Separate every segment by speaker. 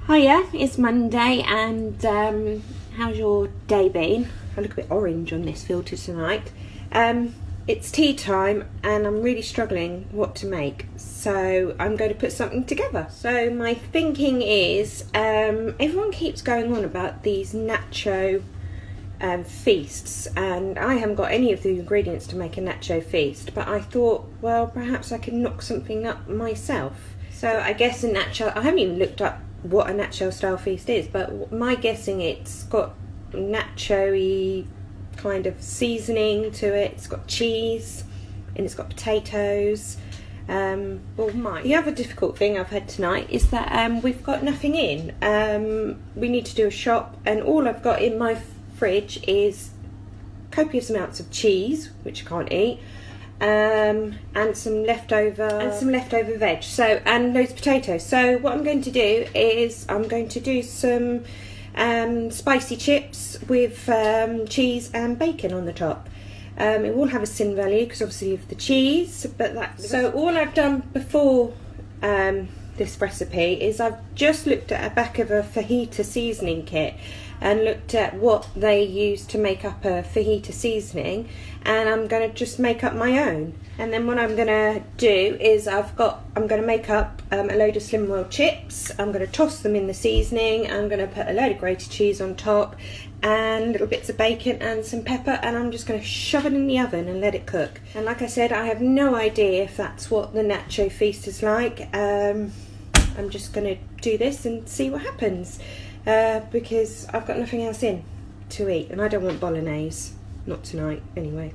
Speaker 1: Hiya, it's Monday and how's your day been? I look a bit orange on this filter tonight. It's tea time and I'm really struggling what to make, so I'm going to put something together. So my thinking is, everyone keeps going on about these nacho feasts, and I haven't got any of the ingredients to make a nacho feast, but I thought, well, perhaps I can knock something up myself. So I guess a nacho, I haven't even looked up what a nacho style feast is, but my guessing, it's got nacho-y kind of seasoning to it. It's got cheese and it's got potatoes. The other difficult thing I've had tonight is that we've got nothing in. We need to do a shop, and all I've got in my fridge is copious amounts of cheese, which I can't eat, and some leftover veg, so, and loads of potatoes. So what I'm going to do is I'm going to do some spicy chips with cheese and bacon on the top. It will have a sin value because obviously of the cheese, but so all I've done before this recipe is I've just looked at a back of a fajita seasoning kit and looked at what they use to make up a fajita seasoning, and I'm going to just make up my own. And then what I'm going to do is I'm going to make up a load of slim rolled chips. I'm going to toss them in the seasoning. I'm going to put a load of grated cheese on top and little bits of bacon and some pepper, and I'm just going to shove it in the oven and let it cook. And like I said, I have no idea if that's what the nacho feast is like. I'm just going to do this and see what happens, because I've got nothing else in to eat, and I don't want bolognese, not tonight anyway.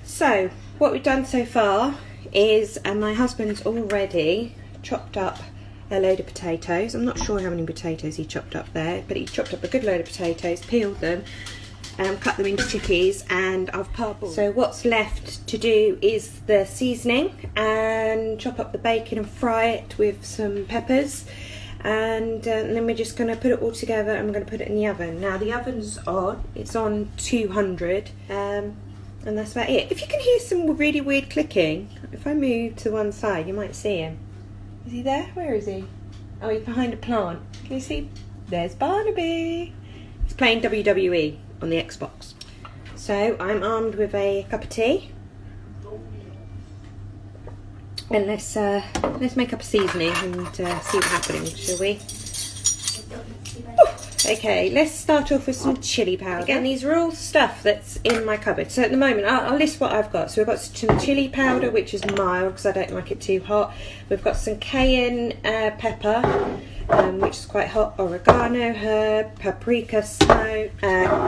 Speaker 1: So what we've done so far is my husband's already chopped up a load of potatoes. I'm not sure how many potatoes he chopped up there, but he chopped up a good load of potatoes, peeled them, cut them into chickies, and I've parboiled. So what's left to do is the seasoning, and chop up the bacon and fry it with some peppers, and then we're just going to put it all together and we're going to put it in the oven. Now the oven's on, it's on 200, and that's about it. If you can hear some really weird clicking, if I move to one side you might see him. Is he there? Where is he? Oh, he's behind a plant. Can you see? There's Barnaby. He's playing WWE on the Xbox. So I'm armed with a cup of tea, and let's make up a seasoning and see what's happening, shall we? Okay, let's start off with some chilli powder. Again, these are all stuff that's in my cupboard. So at the moment, I'll list what I've got. So we've got some chilli powder, which is mild because I don't like it too hot. We've got some cayenne pepper, which is quite hot, oregano herb, paprika smoked,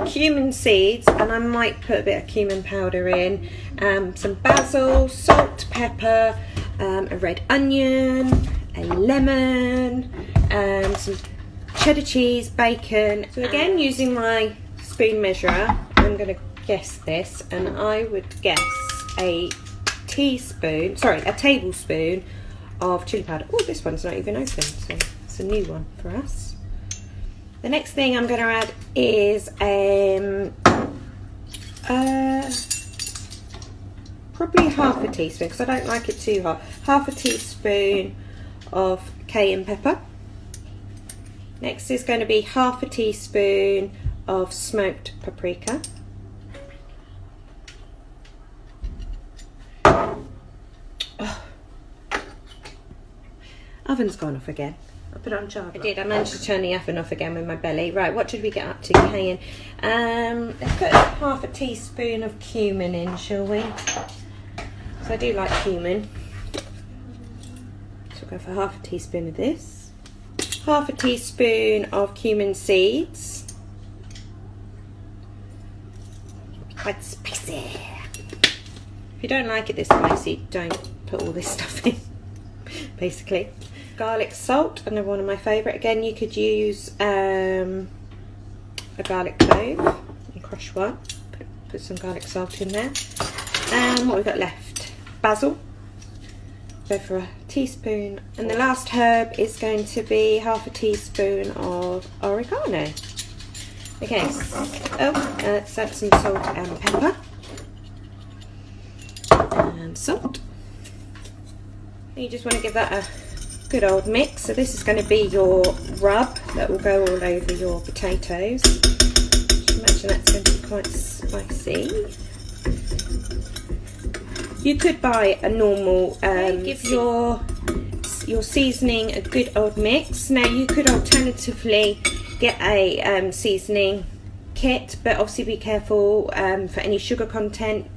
Speaker 1: cumin seeds, and I might put a bit of cumin powder in, some basil, salt, pepper, a red onion, a lemon, some cheddar cheese, bacon. So again, using my spoon measurer, I'm going to guess this, and I would guess a tablespoon of chili powder. Oh, this one's not even open, so it's a new one for us. The next thing I'm going to add is probably half a teaspoon, because I don't like it too hot. Half a teaspoon of cayenne pepper. Next is going to be half a teaspoon of smoked paprika. Oh. Oven's gone off again. I'll put it on charge. I managed to turn the oven off again with my belly. Right, what did we get up to? Cayenne. Let's put half a teaspoon of cumin in, shall we? So I do like cumin. So we'll go for half a teaspoon of this. Half a teaspoon of cumin seeds. Quite spicy. If you don't like it this spicy, don't put all this stuff in, basically. Garlic salt, another one of my favourite. Again, you could use a garlic clove and crush one. Put some garlic salt in there. And what we've got left? Basil. Go for a teaspoon, and the last herb is going to be half a teaspoon of oregano. Okay, let's add some salt and pepper and salt. You just want to give that a good old mix. So this is going to be your rub that will go all over your potatoes. Imagine that's going to be quite spicy. You could buy a normal, give your seasoning a good old mix. Now you could alternatively get a seasoning kit, but obviously be careful for any sugar content,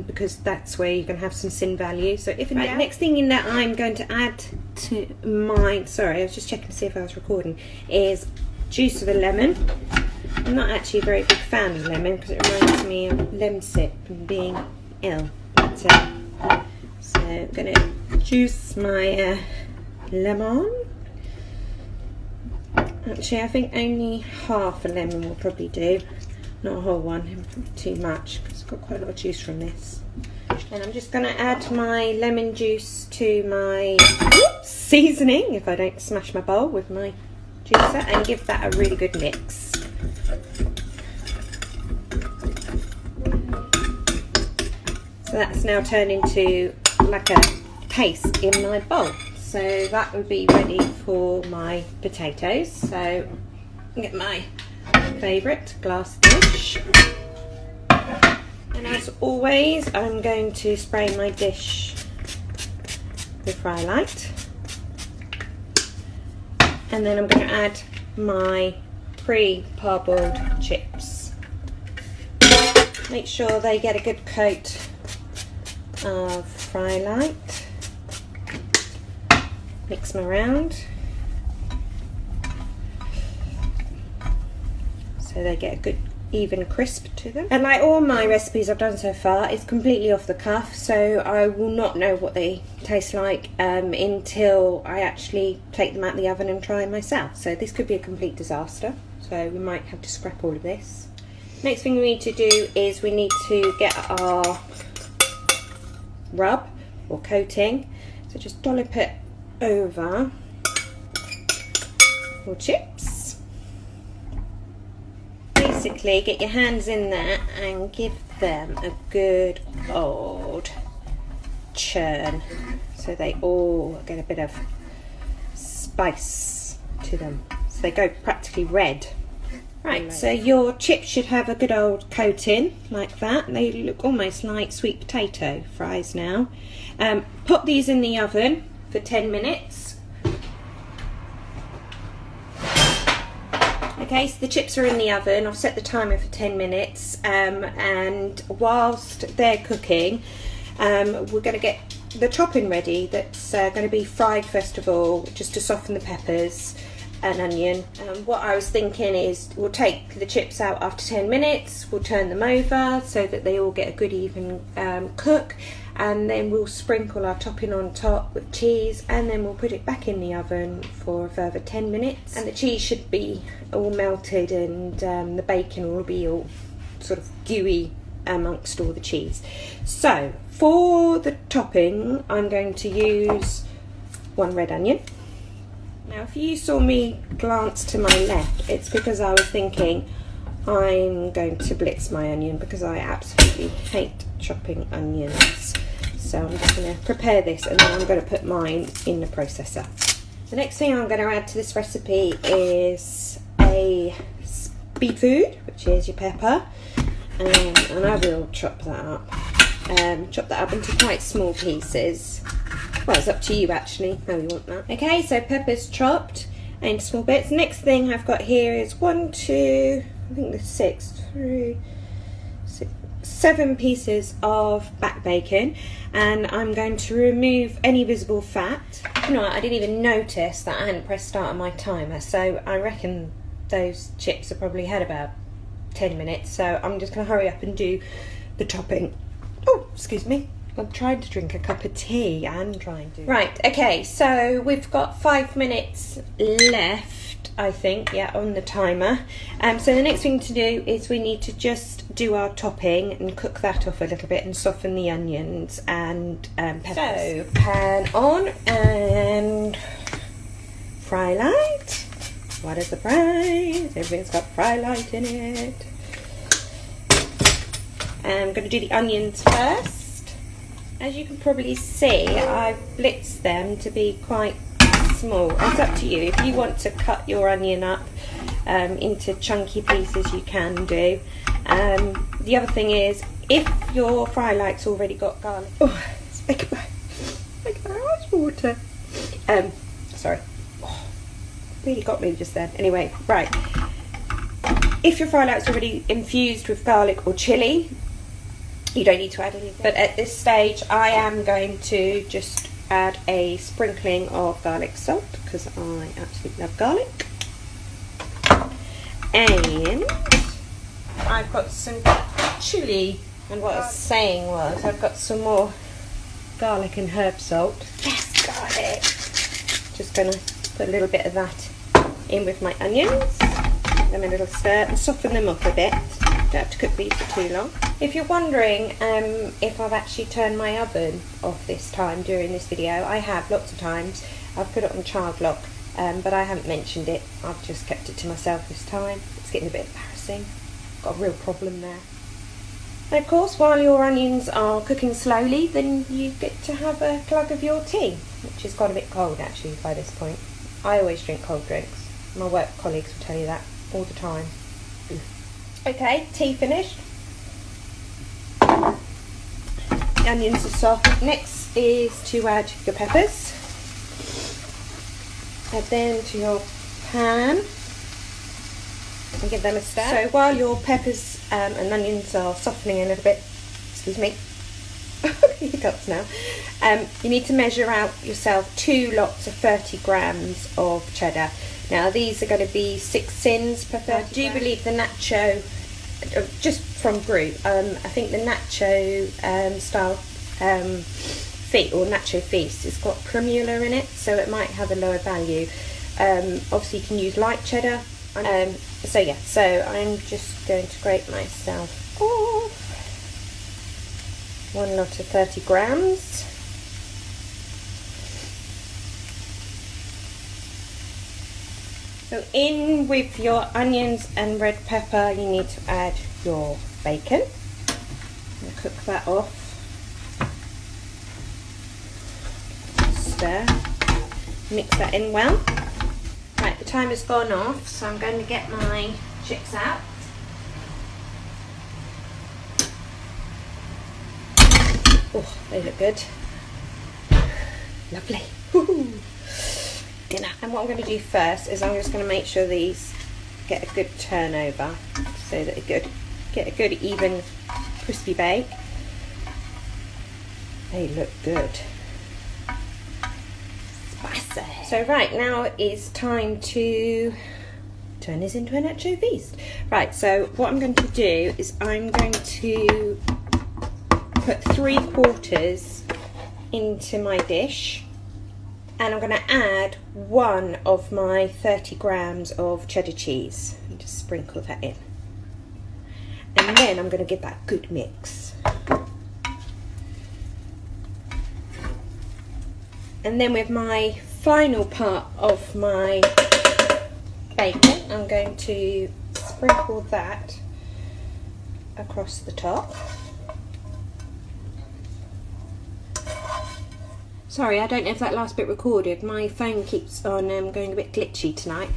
Speaker 1: because that's where you're going to have some sin value. So if next thing in that I'm going to add to mine, sorry, I was just checking to see if I was recording, is juice of a lemon. I'm not actually a very big fan of lemon because it reminds me of lemon sip and being ill. But, so I'm going to juice my lemon. Actually, I think only half a lemon will probably do, not a whole one, too much because I've got quite a lot of juice from this. And I'm just going to add my lemon juice to my seasoning, if I don't smash my bowl with my juicer, and give that a really good mix. So that's now turned into like a paste in my bowl. So that would be ready for my potatoes. So I'll get my favourite glass dish. And as always, I'm going to spray my dish with Fry Light. And then I'm going to add my pre-parboiled chips. Make sure they get a good coat of Fry Light. Mix them around so they get a good even crisp to them. And like all my recipes I've done so far, it's completely off the cuff, so I will not know what they taste like until I actually take them out of the oven and try them myself. So this could be a complete disaster, so we might have to scrap all of this. Next thing we need to do is we need to get our rub or coating, so just dollop it over your chips. Basically get your hands in there and give them a good old churn so they all get a bit of spice to them, so they go practically red. Right, so your chips should have a good old coating like that. They look almost like sweet potato fries now. Pop these in the oven for 10 minutes. Okay, so the chips are in the oven. I've set the timer for 10 minutes, and whilst they're cooking, we're going to get the topping ready. That's going to be fried first of all, just to soften the peppers and onion. What I was thinking is we'll take the chips out after 10 minutes, we'll turn them over so that they all get a good even cook, and then we'll sprinkle our topping on top with cheese, and then we'll put it back in the oven for a further 10 minutes. And the cheese should be all melted, and the bacon will be all sort of gooey amongst all the cheese. So for the topping, I'm going to use 1 red onion. Now if you saw me glance to my left, it's because I was thinking I'm going to blitz my onion, because I absolutely hate chopping onions. So I'm just going to prepare this, and then I'm going to put mine in the processor. The next thing I'm going to add to this recipe is a speed food, which is your pepper, and I will chop that up. Chop that up into quite small pieces. Well, it's up to you actually how you want that. Okay, so pepper's chopped into small bits. Next thing I've got here is 1, 2, I think there's 6, 3, 6, 7 pieces of back bacon, and I'm going to remove any visible fat. You know what, I didn't even notice that I hadn't pressed start on my timer, so I reckon those chips have probably had about 10 minutes, so I'm just going to hurry up and do the topping. Oh, excuse me. I'm trying to drink a cup of tea and trying to. Right, okay, so we've got 5 minutes left, I think, yeah, on the timer. So the next thing to do is we need to just do our topping and cook that off a little bit and soften the onions and peppers. So, pan on and Fry Light. What is the prize? Everything's got Fry Light in it. I'm going to do the onions first. As you can probably see, I've blitzed them to be quite small. It's up to you. If you want to cut your onion up into chunky pieces, you can do. The other thing is, if your fry light's already got garlic, let's make my ice water. Sorry, really got me just then. Anyway, right. If your fry light's already infused with garlic or chilli, you don't need to add anything. But at this stage, I am going to just add a sprinkling of garlic salt because I absolutely love garlic. And I've got some chilli, and what I was saying was I've got some more garlic and herb salt. Yes, garlic. Just going to put a little bit of that in with my onions. Give them a little stir and soften them up a bit. Don't have to cook these for too long. If you're wondering if I've actually turned my oven off this time during this video, I have lots of times. I've put it on child lock, but I haven't mentioned it. I've just kept it to myself this time. It's getting a bit embarrassing. Got a real problem there. And of course, while your onions are cooking slowly, then you get to have a glug of your tea, which has got a bit cold actually by this point. I always drink cold drinks. My work colleagues will tell you that all the time. Okay, tea finished. The onions are soft. Next is to add your peppers. Add them to your pan and give them a stir. So while your peppers and onions are softening a little bit, excuse me, hiccups now, you need to measure out yourself 2 lots of 30 grams of cheddar. Now these are going to be 6 sins per 30 grams. I do believe the Nacho, just from group, I think the Nacho style feast or Nacho feast has got primula in it, so it might have a lower value. Obviously you can use light cheddar. So yeah, so I'm just going to grate myself off 1 lot of 30 grams. So in with your onions and red pepper, you need to add your bacon. I'll cook that off. Stir. Mix that in well. Right, the timer's gone off, so I'm going to get my chips out. Oh, they look good. Lovely. Woo-hoo. Dinner. And what I'm going to do first is I'm just going to make sure these get a good turnover so that it get a good even crispy bake. They look good. Spicy. So right, now it is time to turn this into a Nacho feast. Right, so what I'm going to do is I'm going to put 3/4 into my dish. And I'm going to add 1 of my 30 grams of cheddar cheese and just sprinkle that in. And then I'm going to give that a good mix. And then with my final part of my bacon, I'm going to sprinkle that across the top. Sorry, I don't know if that last bit recorded. My phone keeps on going a bit glitchy tonight.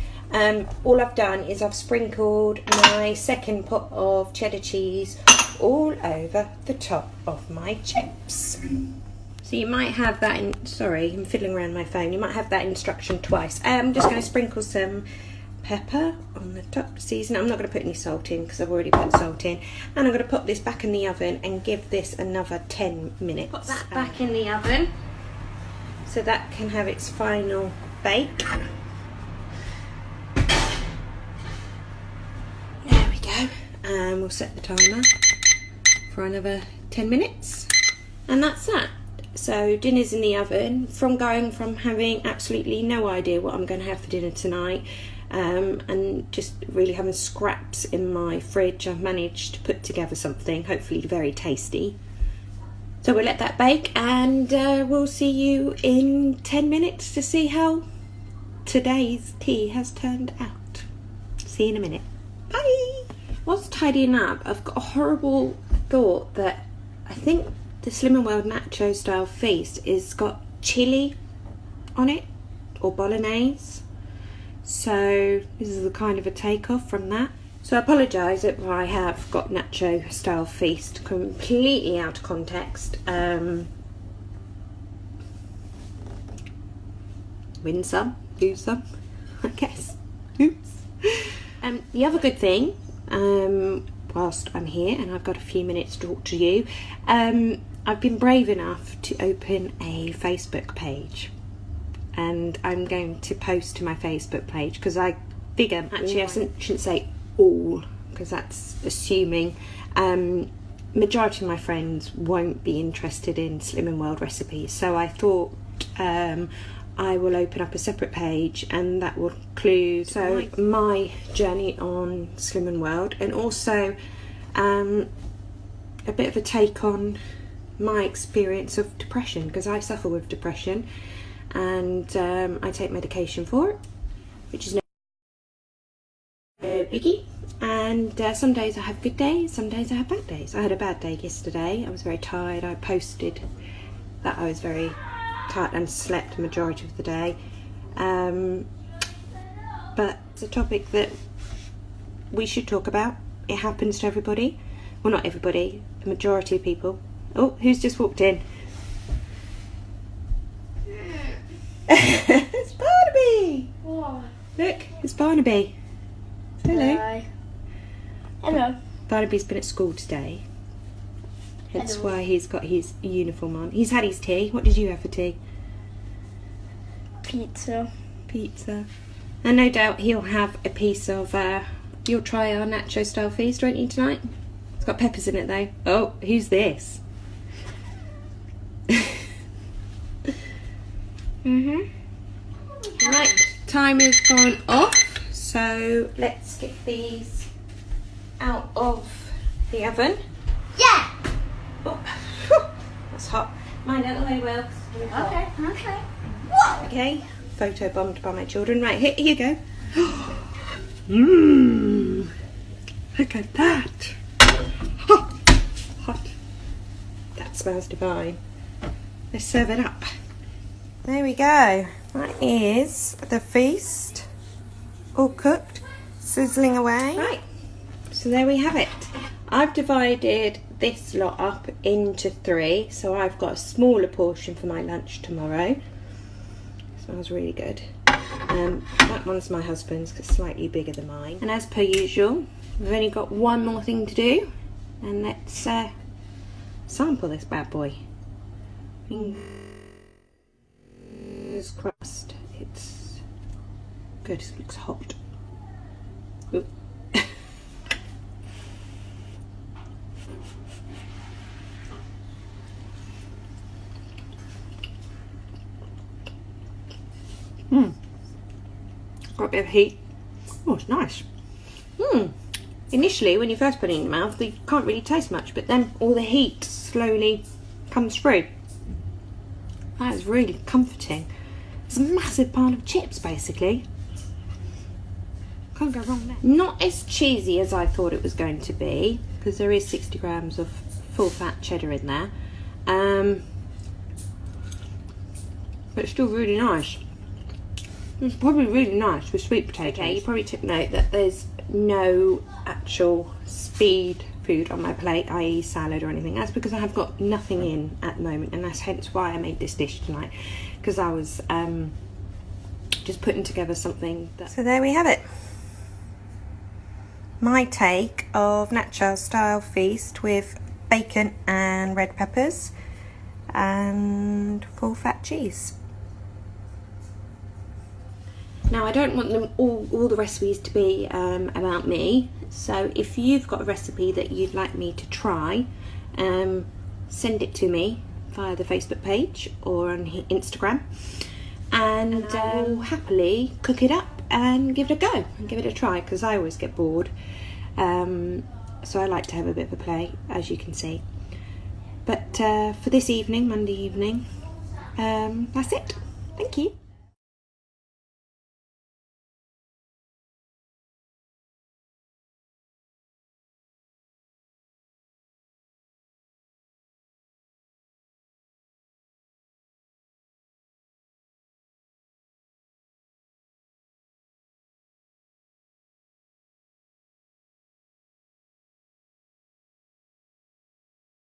Speaker 1: All I've done is I've sprinkled my second pot of cheddar cheese all over the top of my chips. So you might have that in, sorry, I'm fiddling around my phone. You might have that instruction twice. I'm just going to sprinkle some pepper on the top to season. I'm not going to put any salt in because I've already put salt in. And I'm going to pop this back in the oven and give this another 10 minutes. Put that back in the oven so that can have its final bake. There we go. And we'll set the timer for another 10 minutes. And that's that. So dinner's in the oven. From going from having absolutely no idea what I'm going to have for dinner tonight, and just really having scraps in my fridge, I've managed to put together something hopefully very tasty. So we'll let that bake, and we'll see you in 10 minutes to see how today's tea has turned out. See you in a minute. Bye! Whilst tidying up, I've got a horrible thought that I think the Slim and World Nacho style feast is got chili on it. or bolognese. So this is a kind of a takeoff from that. So I apologise if I have got Nacho style feast completely out of context. Win some, lose some, I guess. Oops. The other good thing, whilst I'm here and I've got a few minutes to talk to you, I've been brave enough to open a Facebook page, and I'm going to post to my Facebook page because I figure, actually I shouldn't say all because that's assuming, majority of my friends won't be interested in Slimming World recipes, so I thought I will open up a separate page and that will include my journey on Slimming World, and also a bit of a take on my experience of depression, because I suffer with depression and I take medication for it, which is no biggie. And some days I have good days, some days I have bad days. I had a bad day yesterday. I was very tired. I posted that I was very tired and slept the majority of the day, but it's a topic that we should talk about. It happens to everybody. Well, not everybody, the majority of people. Oh, who's just walked in? It's Barnaby!
Speaker 2: What?
Speaker 1: Look, it's Barnaby. Hello.
Speaker 2: Hi. Hello.
Speaker 1: Barnaby's been at school today. That's
Speaker 2: Hello.
Speaker 1: why he's got his uniform on. He's had his tea. What did you have for tea?
Speaker 2: Pizza.
Speaker 1: Pizza. And no doubt he'll have a piece of, you'll try our Nacho style feast, won't you, tonight? It's got peppers in it though. Oh, who's this? Right, time has gone off, so let's get these out of the oven.
Speaker 2: Yeah!
Speaker 1: Oh, whew, that's hot. Mind out the way, Will.
Speaker 2: Okay.
Speaker 1: Okay, photo bombed by my children. Right, here you go. Mmm, look at that. Hot, hot. That smells divine. Let's serve it up. There we go. That is the feast. All cooked, sizzling away. Right, so there we have it. I've divided this lot up into 3, so I've got a smaller portion for my lunch tomorrow. Smells really good. That one's my husband's, 'cause it's slightly bigger than mine. And as per usual, we've only got one more thing to do, and let's sample this bad boy. Fingers crossed. It's good. It looks hot. Oop. Got a bit of heat. Oh, it's nice. Initially, when you first put it in your mouth, you can't really taste much, but then all the heat slowly comes through. That is really comforting. It's a massive pile of chips, basically. Can't go wrong there. Not as cheesy as I thought it was going to be, because there is 60 grams of full fat cheddar in there. But it's still really nice. It's probably really nice with sweet potatoes. Okay, you probably took note that there's no actual speed food on my plate, i.e. salad or anything. That's because I have got nothing in at the moment, and that's hence why I made this dish tonight, because I was just putting together something that... So there we have it. My take of Nacho style feast with bacon and red peppers and full fat cheese. Now, I don't want them all the recipes to be about me, so if you've got a recipe that you'd like me to try, send it to me via the Facebook page or on Instagram, and I will happily cook it up and give it a go and give it a try, because I always get bored, so I like to have a bit of a play, as you can see. But for this evening, Monday evening, that's it. Thank you.